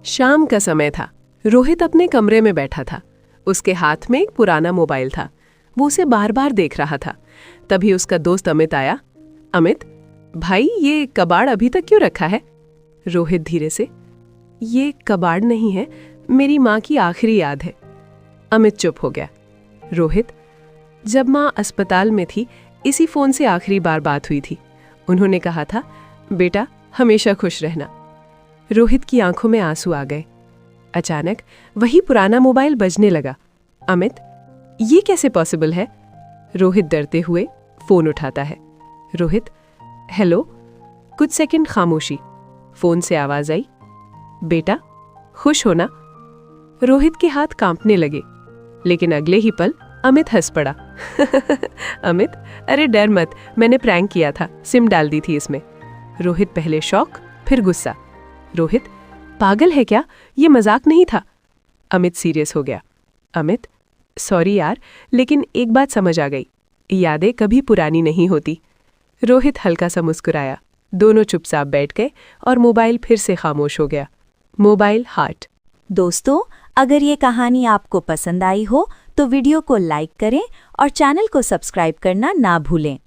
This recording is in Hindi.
शाम का समय था। रोहित अपने कमरे में बैठा था। उसके हाथ में एक पुराना मोबाइल था। वो उसे बार बार देख रहा था। तभी उसका दोस्त अमित आया। अमित, भाई ये कबाड़ अभी तक क्यों रखा है? रोहित धीरे से, ये कबाड़ नहीं है, मेरी माँ की आखिरी याद है। अमित चुप हो गया। रोहित, जब माँ अस्पताल में थी इसी फोन से आखिरी बार बात हुई थी। उन्होंने कहा था, बेटा हमेशा खुश रहना। रोहित की आंखों में आंसू आ गए। अचानक वही पुराना मोबाइल बजने लगा। अमित, ये कैसे पॉसिबल है? रोहित डरते हुए फोन उठाता है। रोहित, हेलो। कुछ सेकंड खामोशी। फोन से आवाज आई, बेटा खुश हो ना? रोहित के हाथ कांपने लगे, लेकिन अगले ही पल अमित हंस पड़ा। अमित, अरे डर मत, मैंने प्रैंक किया था, सिम डाल दी थी इसमें। रोहित पहले शॉक, फिर गुस्सा। रोहित, पागल है क्या? ये मजाक नहीं था। अमित सीरियस हो गया। अमित, सॉरी यार, लेकिन एक बात समझ आ गई, यादें कभी पुरानी नहीं होती। रोहित हल्का सा मुस्कुराया। दोनों चुपचाप बैठ गए और मोबाइल फिर से खामोश हो गया। Mobile heart. दोस्तों, अगर ये कहानी आपको पसंद आई हो तो वीडियो को लाइक करें और चैनल को सब्सक्राइब करना ना भूलें।